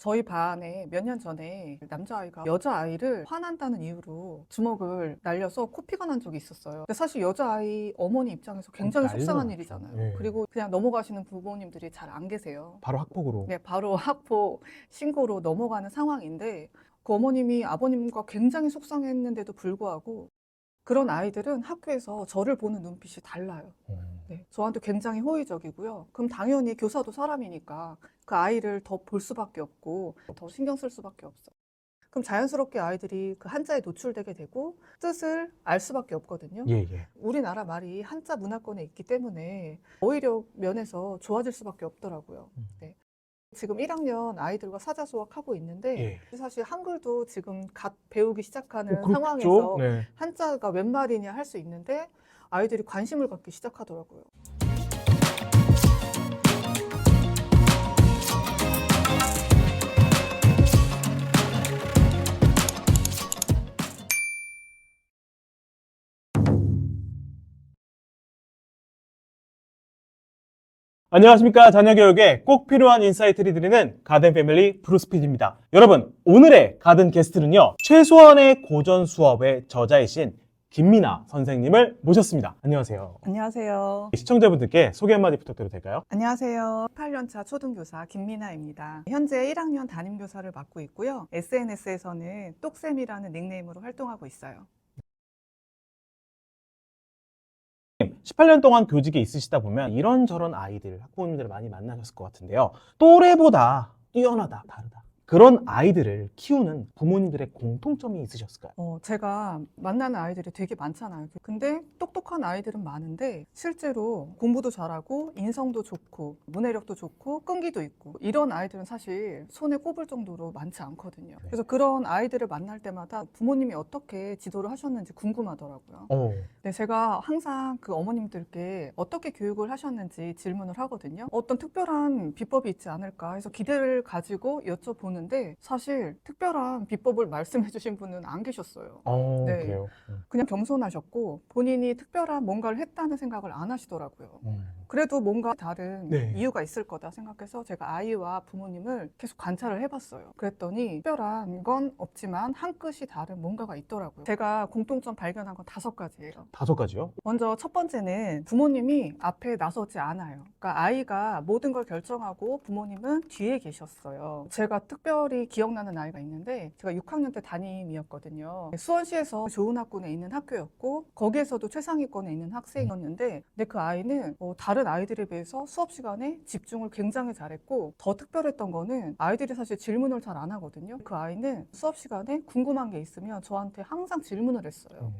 저희 반에 몇 년 전에 남자아이가 여자아이를 화난다는 이유로 주먹을 날려서 코피가 난 적이 있었어요. 근데 사실 여자아이 어머니 입장에서 굉장히 난리가 속상한 났죠. 일이잖아요. 예. 그리고 그냥 넘어가시는 부모님들이 잘 안 계세요. 바로 학폭으로. 네, 바로 학폭 신고로 넘어가는 상황인데 그 어머님이 아버님과 굉장히 속상했는데도 불구하고 그런 아이들은 학교에서 저를 보는 눈빛이 달라요. 네, 저한테 굉장히 호의적이고요. 그럼 당연히 교사도 사람이니까 그 아이를 더 볼 수밖에 없고 더 신경 쓸 수밖에 없어요. 그럼 자연스럽게 아이들이 그 한자에 노출되게 되고 뜻을 알 수밖에 없거든요. 예, 예. 우리나라 말이 한자 문화권에 있기 때문에 어휘력 면에서 좋아질 수밖에 없더라고요. 네. 지금 1학년 아이들과 사자 수학하고 있는데 예. 사실 한글도 지금 갓 배우기 시작하는 그렇죠. 상황에서 네. 한자가 웬 말이냐 할 수 있는데 아이들이 관심을 갖기 시작하더라고요. 안녕하십니까. 자녀교육에 꼭 필요한 인사이트를 드리는 가든 패밀리 브루스피드입니다. 여러분, 오늘의 가든 게스트는요, 최소한의 고전 수업의 저자이신 김미나 선생님을 모셨습니다. 안녕하세요. 안녕하세요. 시청자분들께 소개 한마디 부탁드려도 될까요? 안녕하세요. 8년차 초등교사 김미나입니다. 현재 1학년 담임교사를 맡고 있고요. SNS에서는 똑쌤이라는 닉네임으로 활동하고 있어요. 18년 동안 교직에 있으시다 보면 이런저런 아이들, 학부모님들을 많이 만나셨을 것 같은데요. 또래보다 뛰어나다, 다르다. 그런 아이들을 키우는 부모님들의 공통점이 있으셨을까요? 제가 만나는 아이들이 되게 많잖아요. 근데 똑똑한 아이들은 많은데 실제로 공부도 잘하고 인성도 좋고 문해력도 좋고 끈기도 있고 이런 아이들은 사실 손에 꼽을 정도로 많지 않거든요. 그래서 그런 아이들을 만날 때마다 부모님이 어떻게 지도를 하셨는지 궁금하더라고요. 네, 제가 항상 그 어머님들께 어떻게 교육을 하셨는지 질문을 하거든요. 어떤 특별한 비법이 있지 않을까 해서 기대를 가지고 여쭤보는데 사실 특별한 비법을 말씀해 주신 분은 안 계셨어요. 네. 그래요. 그냥 겸손하셨고 본인이 특별한 뭔가를 했다는 생각을 안 하시더라고요. 그래도 뭔가 다른 네. 이유가 있을 거다 생각해서 제가 아이와 부모님을 계속 관찰을 해봤어요. 그랬더니 특별한 건 없지만 한 끗이 다른 뭔가가 있더라고요. 제가 공통점 발견한 건 5가지예요. 5가지요? 먼저 첫 번째는 부모님이 앞에 나서지 않아요. 그러니까 아이가 모든 걸 결정하고 부모님은 뒤에 계셨어요. 제가 특별히 기억나는 아이가 있는데 제가 6학년 때 담임이었거든요. 수원시에서 좋은 학군에 있는 학교였고 거기에서도 최상위권에 있는 학생이었는데 근데 그 아이는 다른 아이들에 비해서 수업 시간에 집중을 굉장히 잘했고 더 특별했던 거는 아이들이 사실 질문을 잘 안 하거든요. 그 아이는 수업 시간에 궁금한 게 있으면 저한테 항상 질문을 했어요.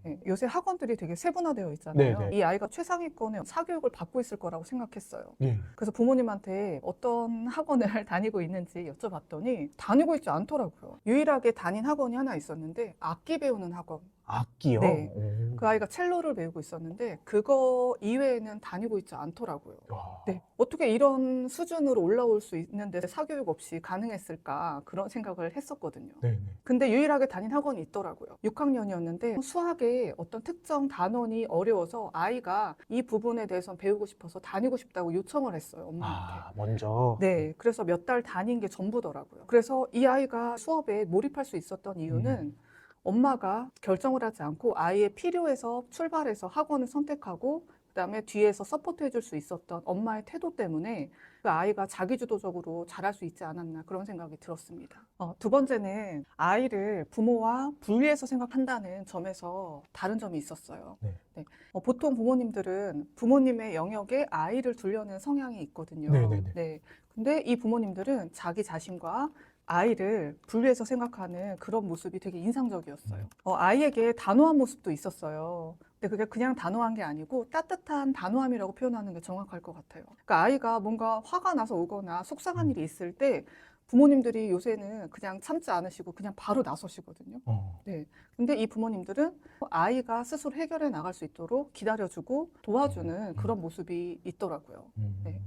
네, 요새 학원들이 되게 세분화되어 있잖아요. 네, 네. 이 아이가 최상위권의 사교육을 받고 있을 거라고 생각했어요. 예. 그래서 부모님한테 어떤 학원을 다니고 있는지 여쭤봤더니 다니고 있지 않더라고요. 유일하게 다닌 학원이 하나 있었는데 악기 배우는 학원. 악기요? 네. 그 아이가 첼로를 배우고 있었는데 그거 이외에는 다니고 있지 않더라고요. 와. 네. 어떻게 이런 수준으로 올라올 수 있는데 사교육 없이 가능했을까 그런 생각을 했었거든요. 네. 근데 유일하게 다닌 학원이 있더라고요. 6학년이었는데 수학의 어떤 특정 단원이 어려워서 아이가 이 부분에 대해서 배우고 싶어서 다니고 싶다고 요청을 했어요, 엄마한테. 먼저. 네, 그래서 몇 달 다닌 게 전부더라고요. 그래서 이 아이가 수업에 몰입할 수 있었던 이유는 엄마가 결정을 하지 않고 아이의 필요에서 출발해서 학원을 선택하고 그다음에 뒤에서 서포트 해줄 수 있었던 엄마의 태도 때문에 그 아이가 자기주도적으로 잘할 수 있지 않았나 그런 생각이 들었습니다. 두 번째는 아이를 부모와 분리해서 생각한다는 점에서 다른 점이 있었어요. 네. 네. 보통 부모님들은 부모님의 영역에 아이를 두려는 성향이 있거든요. 네네네. 네. 근데 이 부모님들은 자기 자신과 아이를 분리해서 생각하는 그런 모습이 되게 인상적이었어요. 아이에게 단호한 모습도 있었어요. 근데 그게 그냥 단호한 게 아니고 따뜻한 단호함이라고 표현하는 게 정확할 것 같아요. 그러니까 아이가 뭔가 화가 나서 오거나 속상한 일이 있을 때 부모님들이 요새는 그냥 참지 않으시고 그냥 바로 나서시거든요. 네. 근데 이 부모님들은 아이가 스스로 해결해 나갈 수 있도록 기다려주고 도와주는 그런 모습이 있더라고요. 네.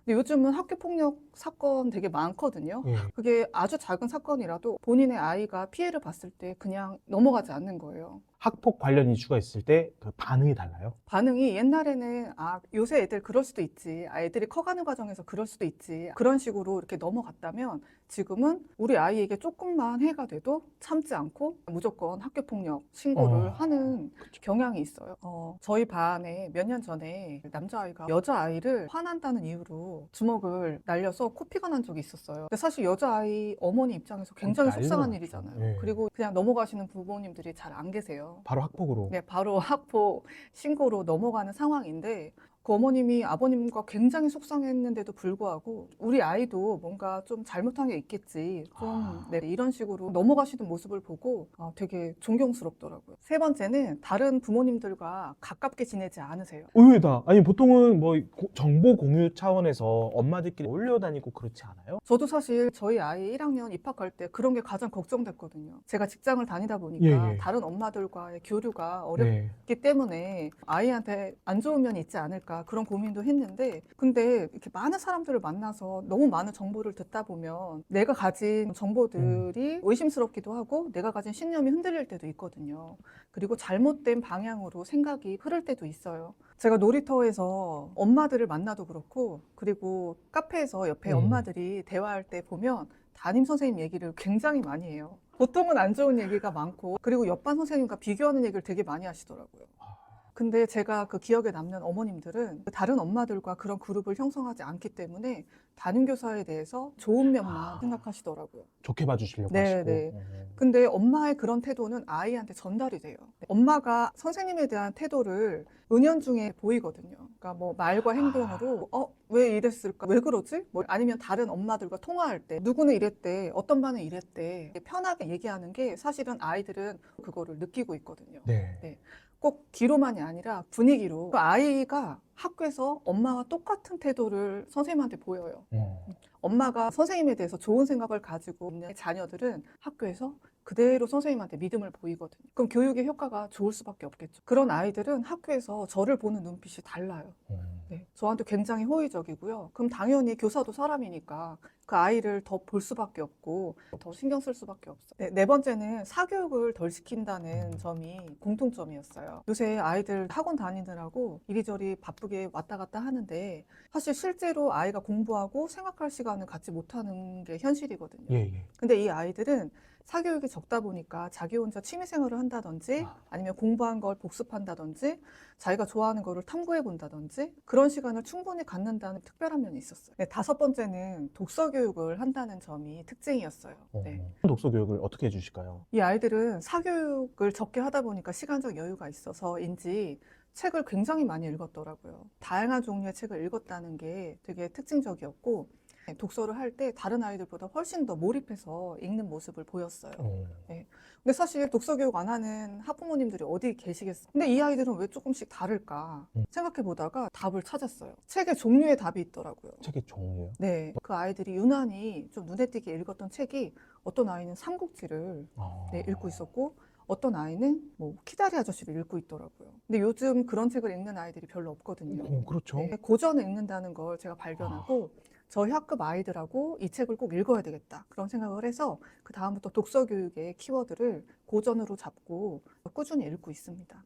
근데 요즘은 학교폭력 사건 되게 많거든요. 예. 그게 아주 작은 사건이라도 본인의 아이가 피해를 봤을 때 그냥 넘어가지 않는 거예요. 학폭 관련 이슈가 있을 때 그 반응이 달라요? 반응이 옛날에는 요새 애들 그럴 수도 있지. 애들이 커가는 과정에서 그럴 수도 있지. 그런 식으로 이렇게 넘어갔다면 지금은 우리 아이에게 조금만 해가 돼도 참지 않고 무조건 학교폭력 신고를 하는 경향이 있어요. 저희 반에 몇 년 전에 남자아이가 여자아이를 화난다는 이유로 주먹을 날려서 코피가 난 적이 있었어요. 근데 사실 여자아이 어머니 입장에서 굉장히 난리가 속상한 났죠. 일이잖아요. 예. 그리고 그냥 넘어가시는 부모님들이 잘 안 계세요. 바로 학폭으로. 네, 바로 학폭 신고로 넘어가는 상황인데 그 어머님이 아버님과 굉장히 속상했는데도 불구하고 우리 아이도 뭔가 좀 잘못한 게 있겠지. 네, 이런 식으로 넘어가시는 모습을 보고 되게 존경스럽더라고요. 세 번째는 다른 부모님들과 가깝게 지내지 않으세요. 의외다. 아니 보통은 뭐 정보 공유 차원에서 엄마들끼리 올려 다니고 그렇지 않아요? 저도 사실 저희 아이 1학년 입학할 때 그런 게 가장 걱정됐거든요. 제가 직장을 다니다 보니까 예, 예. 다른 엄마들과의 교류가 어렵기 네. 때문에 아이한테 안 좋은 면이 있지 않을까 그런 고민도 했는데 근데 이렇게 많은 사람들을 만나서 너무 많은 정보를 듣다 보면 내가 가진 정보들이 의심스럽기도 하고 내가 가진 신념이 흔들릴 때도 있거든요. 그리고 잘못된 방향으로 생각이 흐를 때도 있어요. 제가 놀이터에서 엄마들을 만나도 그렇고 그리고 카페에서 옆에 엄마들이 대화할 때 보면 담임 선생님 얘기를 굉장히 많이 해요. 보통은 안 좋은 얘기가 많고 그리고 옆반 선생님과 비교하는 얘기를 되게 많이 하시더라고요. 근데 제가 그 기억에 남는 어머님들은 다른 엄마들과 그런 그룹을 형성하지 않기 때문에 담임교사에 대해서 좋은 면만 생각하시더라고요. 좋게 봐주시려고 네, 하시고. 네. 근데 엄마의 그런 태도는 아이한테 전달이 돼요. 엄마가 선생님에 대한 태도를 은연중에 보이거든요. 그러니까 뭐 말과 행동으로 왜 이랬을까? 왜 그러지? 뭐 아니면 다른 엄마들과 통화할 때 누구는 이랬대, 어떤 반은 이랬대. 편하게 얘기하는 게 사실은 아이들은 그거를 느끼고 있거든요. 네. 네. 꼭 귀로만이 아니라 분위기로 그 아이가 학교에서 엄마와 똑같은 태도를 선생님한테 보여요. 엄마가 선생님에 대해서 좋은 생각을 가지고 있는 자녀들은 학교에서 그대로 선생님한테 믿음을 보이거든요. 그럼 교육의 효과가 좋을 수밖에 없겠죠. 그런 아이들은 학교에서 저를 보는 눈빛이 달라요. 네, 저한테 굉장히 호의적이고요. 그럼 당연히 교사도 사람이니까 그 아이를 더 볼 수밖에 없고 더 신경 쓸 수밖에 없어요. 네 번째는 사교육을 덜 시킨다는 점이 공통점이었어요. 요새 아이들 학원 다니느라고 이리저리 바쁘게 왔다 갔다 하는데 사실 실제로 아이가 공부하고 생각할 시간을 갖지 못하는 게 현실이거든요. 예, 예. 근데 이 아이들은 사교육이 적다 보니까 자기 혼자 취미생활을 한다든지 아니면 공부한 걸 복습한다든지 자기가 좋아하는 거를 탐구해 본다든지 그런 시간을 충분히 갖는다는 특별한 면이 있었어요. 네, 다섯 번째는 독서 교육을 한다는 점이 특징이었어요. 네. 독서 교육을 어떻게 해주실까요? 이 아이들은 사교육을 적게 하다 보니까 시간적 여유가 있어서인지 책을 굉장히 많이 읽었더라고요. 다양한 종류의 책을 읽었다는 게 되게 특징적이었고 독서를 할 때 다른 아이들보다 훨씬 더 몰입해서 읽는 모습을 보였어요. 네. 근데 사실 독서 교육 안 하는 학부모님들이 어디 계시겠어요? 근데 이 아이들은 왜 조금씩 다를까 생각해 보다가 답을 찾았어요. 책의 종류에 답이 있더라고요. 책의 종류요? 네. 그 아이들이 유난히 좀 눈에 띄게 읽었던 책이 어떤 아이는 삼국지를 읽고 있었고 어떤 아이는 뭐 키다리 아저씨를 읽고 있더라고요. 근데 요즘 그런 책을 읽는 아이들이 별로 없거든요. 그렇죠. 네, 고전을 읽는다는 걸 제가 발견하고 저희 학급 아이들하고 이 책을 꼭 읽어야 되겠다 그런 생각을 해서 그 다음부터 독서 교육의 키워드를 고전으로 잡고 꾸준히 읽고 있습니다.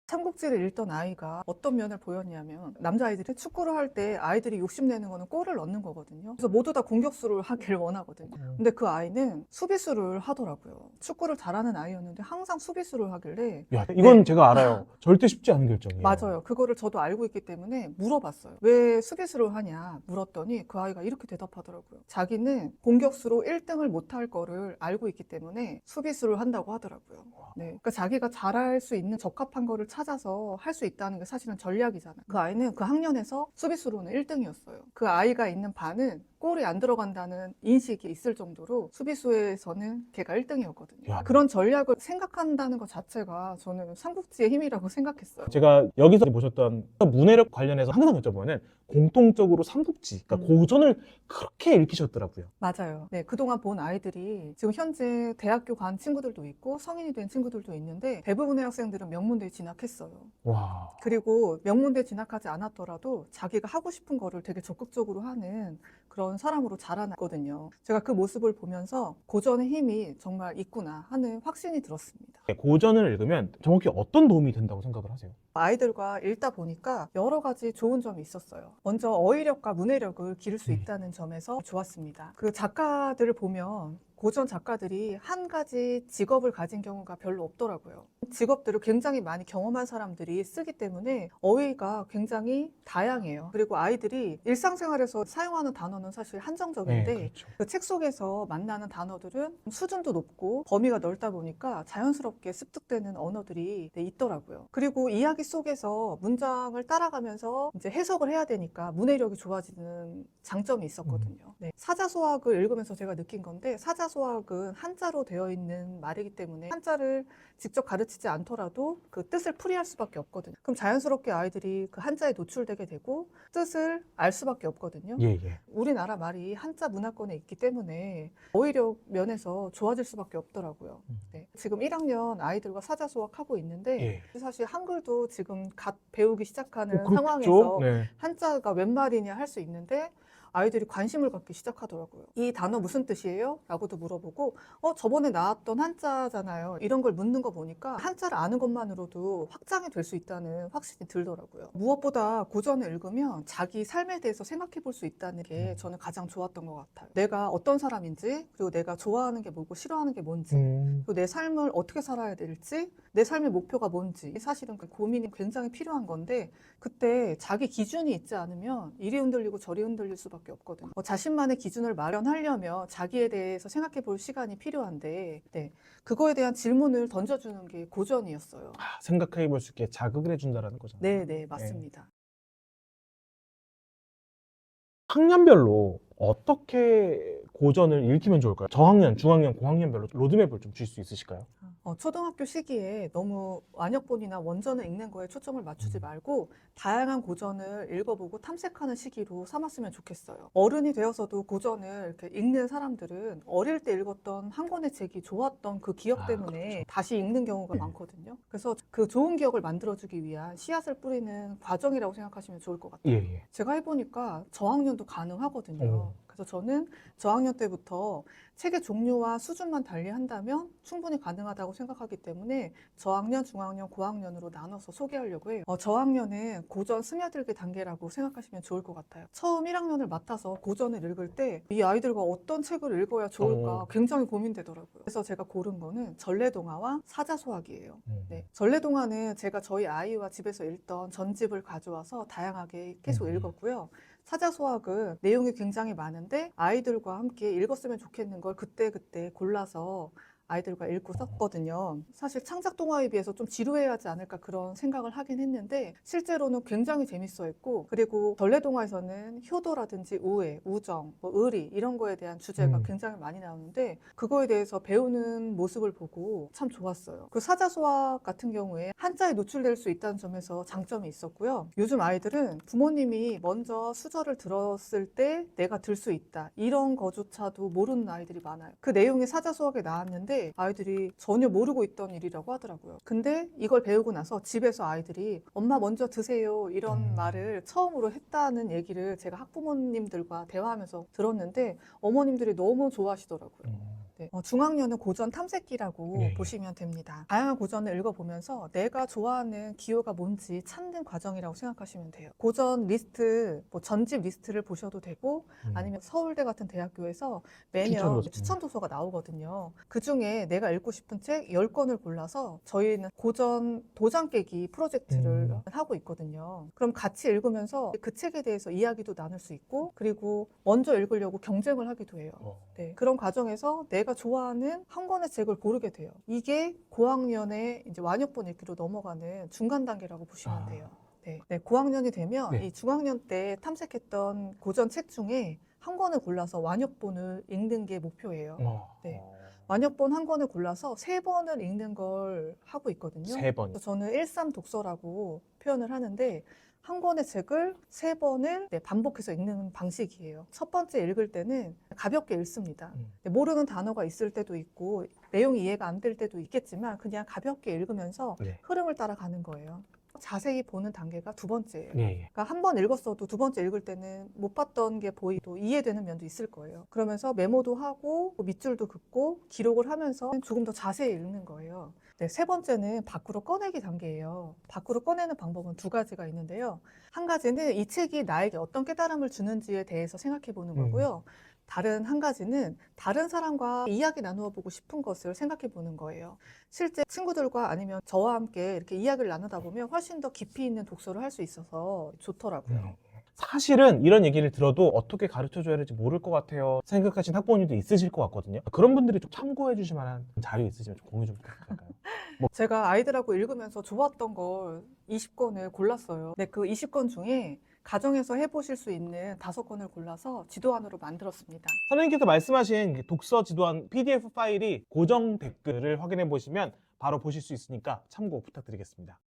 삼국지를 읽던 아이가 어떤 면을 보였냐면 남자아이들이 축구를 할 때 아이들이 욕심내는 거는 골을 넣는 거거든요. 그래서 모두 다 공격수를 하길 원하거든요. 근데 그 아이는 수비수를 하더라고요. 축구를 잘하는 아이였는데 항상 수비수를 하길래 야, 이건 제가 알아요. 절대 쉽지 않은 결정이에요. 맞아요. 그거를 저도 알고 있기 때문에 물어봤어요. 왜 수비수를 하냐 물었더니 그 아이가 이렇게 대답하더라고요. 자기는 공격수로 1등을 못할 거를 알고 있기 때문에 수비수를 한다고 하더라고요. 네. 그러니까 자기가 잘할 수 있는 적합한 거를 찾아서 할 수 있다는 게 사실은 전략이잖아요. 그 아이는 그 학년에서 수비수로는 1등이었어요. 그 아이가 있는 반은 골이 안 들어간다는 인식이 있을 정도로 수비수에서는 걔가 1등이었거든요. 야. 그런 전략을 생각한다는 것 자체가 저는 삼국지의 힘이라고 생각했어요. 제가 여기서 보셨던 문해력 관련해서 항상 여쭤보면은 공통적으로 삼국지, 그러니까 고전을 그렇게 읽히셨더라고요. 맞아요. 네, 그동안 본 아이들이 지금 현재 대학교 간 친구들도 있고 성인이 된 친구들도 있는데 대부분의 학생들은 명문대에 진학했어요. 와. 그리고 명문대 진학하지 않았더라도 자기가 하고 싶은 거를 되게 적극적으로 하는 그런 그런 사람으로 자라났거든요. 제가 그 모습을 보면서 고전의 힘이 정말 있구나 하는 확신이 들었습니다. 고전을 읽으면 정확히 어떤 도움이 된다고 생각을 하세요? 아이들과 읽다 보니까 여러 가지 좋은 점이 있었어요. 먼저 어휘력과 문해력을 기를 수 있다는 점에서 좋았습니다. 그 작가들을 보면 고전 작가들이 한 가지 직업을 가진 경우가 별로 없더라고요. 직업들을 굉장히 많이 경험한 사람들이 쓰기 때문에 어휘가 굉장히 다양해요. 그리고 아이들이 일상생활에서 사용하는 단어는 사실 한정적인데 그렇죠. 그 책 속에서 만나는 단어들은 수준도 높고 범위가 넓다 보니까 자연스럽게 습득되는 언어들이 있더라고요. 그리고 이야기 속에서 문장을 따라가면서 이제 해석을 해야 되니까 문해력이 좋아지는 장점이 있었거든요. 네. 사자소학을 읽으면서 제가 느낀 건데 사자소학은 한자로 되어 있는 말이기 때문에 한자를 직접 가르치지 않더라도 그 뜻을 풀이할 수밖에 없거든요. 그럼 자연스럽게 아이들이 그 한자에 노출되게 되고 뜻을 알 수밖에 없거든요. 예. 우리나라 말이 한자 문화권에 있기 때문에 어휘력 면에서 좋아질 수밖에 없더라고요. 네. 지금 1학년 아이들과 사자소학하고 있는데 사실 한글도 지금 갓 배우기 시작하는 상황에서 네. 한자가 웬 말이냐 할 수 있는데 아이들이 관심을 갖기 시작하더라고요. 이 단어 무슨 뜻이에요? 라고도 물어보고 저번에 나왔던 한자잖아요. 이런 걸 묻는 거 보니까 한자를 아는 것만으로도 확장이 될 수 있다는 확신이 들더라고요. 무엇보다 고전을 읽으면 자기 삶에 대해서 생각해 볼 수 있다는 게 저는 가장 좋았던 것 같아요. 내가 어떤 사람인지, 그리고 내가 좋아하는 게 뭐고 싫어하는 게 뭔지, 그리고 내 삶을 어떻게 살아야 될지, 내 삶의 목표가 뭔지, 사실은 그 고민이 굉장히 필요한 건데 그때 자기 기준이 있지 않으면 이리 흔들리고 저리 흔들릴 수밖에 없거든요. 자신만의 기준을 마련하려면 자기에 대해서 생각해 볼 시간이 필요한데 네, 그거에 대한 질문을 던져주는 게 고전이었어요. 생각해 볼 수 있게 자극을 해준다라는 거잖아요. 네, 맞습니다. 학년별로 어떻게 고전을 읽히면 좋을까요? 저학년, 중학년, 고학년별로 로드맵을 좀 줄 수 있으실까요? 초등학교 시기에 너무 완역본이나 원전을 읽는 거에 초점을 맞추지 말고 다양한 고전을 읽어보고 탐색하는 시기로 삼았으면 좋겠어요. 어른이 되어서도 고전을 이렇게 읽는 사람들은 어릴 때 읽었던 한 권의 책이 좋았던 그 기억 때문에 다시 읽는 경우가 많거든요. 그래서 그 좋은 기억을 만들어주기 위한 씨앗을 뿌리는 과정이라고 생각하시면 좋을 것 같아요. 제가 해보니까 저학년도 가능하거든요. 그래서 저는 저학년 때부터 책의 종류와 수준만 달리한다면 충분히 가능하다고 생각하기 때문에 저학년, 중학년, 고학년으로 나눠서 소개하려고 해요. 저학년은 고전 스며들기 단계라고 생각하시면 좋을 것 같아요. 처음 1학년을 맡아서 고전을 읽을 때 이 아이들과 어떤 책을 읽어야 좋을까 굉장히 고민되더라고요. 그래서 제가 고른 거는 전래동화와 사자소학이에요. 네. 전래동화는 제가 저희 아이와 집에서 읽던 전집을 가져와서 다양하게 계속 읽었고요. 사자소학은 내용이 굉장히 많은데 아이들과 함께 읽었으면 좋겠는 걸 그때그때 골라서 아이들과 읽고 썼거든요. 사실 창작 동화에 비해서 좀 지루해야 하지 않을까 그런 생각을 하긴 했는데 실제로는 굉장히 재밌어했고 그리고 전래동화에서는 효도라든지 우애, 우정, 의리 이런 거에 대한 주제가 굉장히 많이 나오는데 그거에 대해서 배우는 모습을 보고 참 좋았어요. 그 사자소학 같은 경우에 한자에 노출될 수 있다는 점에서 장점이 있었고요. 요즘 아이들은 부모님이 먼저 수저를 들었을 때 내가 들 수 있다 이런 거조차도 모르는 아이들이 많아요. 그 내용이 사자소학에 나왔는데 아이들이 전혀 모르고 있던 일이라고 하더라고요. 근데 이걸 배우고 나서 집에서 아이들이 엄마 먼저 드세요 이런 말을 처음으로 했다는 얘기를 제가 학부모님들과 대화하면서 들었는데 어머님들이 너무 좋아하시더라고요. 네. 중학년은 고전 탐색기라고 보시면 됩니다. 다양한 고전을 읽어보면서 내가 좋아하는 기호가 뭔지 찾는 과정이라고 생각하시면 돼요. 고전 리스트, 전집 리스트를 보셔도 되고 아니면 서울대 같은 대학교에서 매년 추천 도서가 나오거든요. 그중에 내가 읽고 싶은 책 10권을 골라서 저희는 고전 도장 깨기 프로젝트를 하고 있거든요. 그럼 같이 읽으면서 그 책에 대해서 이야기도 나눌 수 있고 그리고 먼저 읽으려고 경쟁을 하기도 해요. 네. 그런 과정에서 내가 좋아하는 한 권의 책을 고르게 돼요. 이게 고학년의 이제 완역본 읽기로 넘어가는 중간 단계라고 보시면 돼요. 네, 고학년이 되면 이 중학년 때 탐색했던 고전 책 중에 한 권을 골라서 완역본을 읽는 게 목표예요. 네. 완역본 한 권을 골라서 3번을 읽는 걸 하고 있거든요. 3번. 저는 1:3 독서라고 표현을 하는데 한 권의 책을 3번을 반복해서 읽는 방식이에요. 첫 번째 읽을 때는 가볍게 읽습니다. 모르는 단어가 있을 때도 있고 내용이 이해가 안 될 때도 있겠지만 그냥 가볍게 읽으면서 흐름을 따라가는 거예요. 자세히 보는 단계가 두 번째예요. 예, 예. 그러니까 한 번 읽었어도 두 번째 읽을 때는 못 봤던 게 보이도 이해되는 면도 있을 거예요. 그러면서 메모도 하고 밑줄도 긋고 기록을 하면서 조금 더 자세히 읽는 거예요. 네, 세 번째는 밖으로 꺼내기 단계예요. 밖으로 꺼내는 방법은 두 가지가 있는데요. 한 가지는 이 책이 나에게 어떤 깨달음을 주는지에 대해서 생각해 보는 거고요. 다른 한 가지는 다른 사람과 이야기 나누어 보고 싶은 것을 생각해 보는 거예요. 실제 친구들과 아니면 저와 함께 이렇게 이야기를 나누다 보면 훨씬 더 깊이 있는 독서를 할 수 있어서 좋더라고요. 사실은 이런 얘기를 들어도 어떻게 가르쳐줘야 할지 모를 것 같아요 생각하신 학부모님도 있으실 것 같거든요. 그런 분들이 좀 참고해 주실 만한 자료 있으시면 좀 공유 좀 부탁드릴까요? 제가 아이들하고 읽으면서 좋았던 걸 20권을 골랐어요. 근데 그 20권 중에 가정에서 해보실 수 있는 5권을 골라서 지도안으로 만들었습니다. 선생님께서 말씀하신 독서 지도안 PDF 파일이 고정 댓글을 확인해 보시면 바로 보실 수 있으니까 참고 부탁드리겠습니다.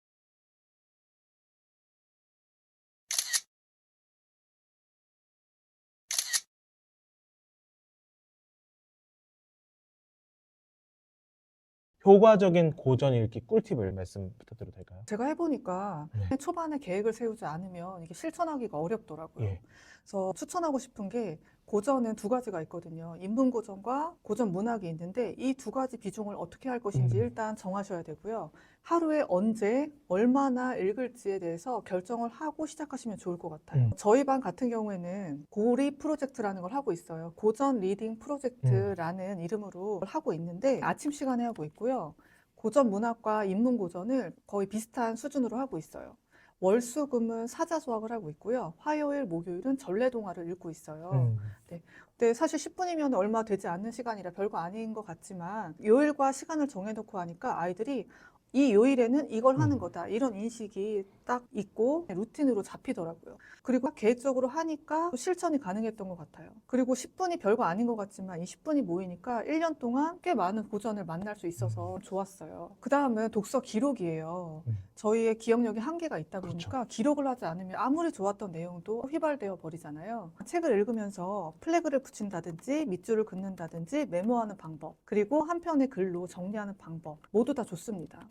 효과적인 고전 읽기 꿀팁을 말씀 부탁드려도 될까요? 제가 해보니까 네. 초반에 계획을 세우지 않으면 이게 실천하기가 어렵더라고요. 예. 그래서 추천하고 싶은 게 고전은 두 가지가 있거든요. 인문 고전과 고전 문학이 있는데 이 두 가지 비중을 어떻게 할 것인지 일단 정하셔야 되고요. 하루에 언제 얼마나 읽을지에 대해서 결정을 하고 시작하시면 좋을 것 같아요. 저희 반 같은 경우에는 고리 프로젝트라는 걸 하고 있어요. 고전 리딩 프로젝트라는 이름으로 하고 있는데 아침 시간에 하고 있고요. 고전 문학과 인문 고전을 거의 비슷한 수준으로 하고 있어요. 월수금은 사자 수학을 하고 있고요. 화요일, 목요일은 전래동화를 읽고 있어요. 근데 사실 10분이면 얼마 되지 않는 시간이라 별거 아닌 것 같지만 요일과 시간을 정해놓고 하니까 아이들이 이 요일에는 이걸 하는 거다 이런 인식이 딱 있고 루틴으로 잡히더라고요. 그리고 계획적으로 하니까 또 실천이 가능했던 것 같아요. 그리고 10분이 별거 아닌 것 같지만 이 10분이 모이니까 1년 동안 꽤 많은 고전을 만날 수 있어서 좋았어요. 그 다음은 독서 기록이에요. 저희의 기억력이 한계가 있다 보니까 기록을 하지 않으면 아무리 좋았던 내용도 휘발되어 버리잖아요. 책을 읽으면서 플래그를 붙인다든지 밑줄을 긋는다든지 메모하는 방법 그리고 한 편의 글로 정리하는 방법 모두 다 좋습니다.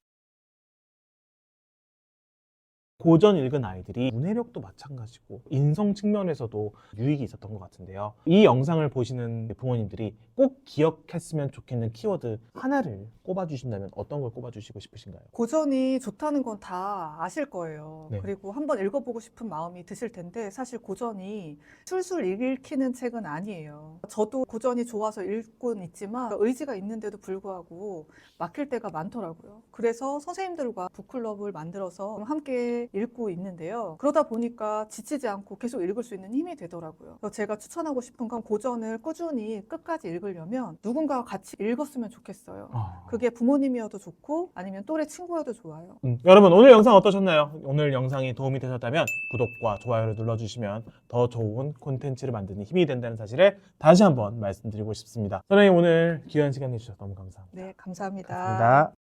고전 읽은 아이들이 문해력도 마찬가지고 인성 측면에서도 유익이 있었던 것 같은데요. 이 영상을 보시는 부모님들이 꼭 기억했으면 좋겠는 키워드 하나를 꼽아주신다면 어떤 걸 꼽아주시고 싶으신가요? 고전이 좋다는 건 다 아실 거예요. 네. 그리고 한번 읽어보고 싶은 마음이 드실 텐데 사실 고전이 술술 읽히는 책은 아니에요. 저도 고전이 좋아서 읽고는 있지만 의지가 있는데도 불구하고 막힐 때가 많더라고요. 그래서 선생님들과 북클럽을 만들어서 함께 읽고 있는데요. 그러다 보니까 지치지 않고 계속 읽을 수 있는 힘이 되더라고요. 그래서 제가 추천하고 싶은 건 고전을 꾸준히 끝까지 읽으려면 누군가와 같이 읽었으면 좋겠어요. 그게 부모님이어도 좋고 아니면 또래 친구여도 좋아요. 여러분 오늘 영상 어떠셨나요? 오늘 영상이 도움이 되셨다면 구독과 좋아요를 눌러주시면 더 좋은 콘텐츠를 만드는 힘이 된다는 사실을 다시 한번 말씀드리고 싶습니다. 선생님 오늘 귀한 시간 내주셔서 너무 감사합니다. 네, 감사합니다. 감사합니다.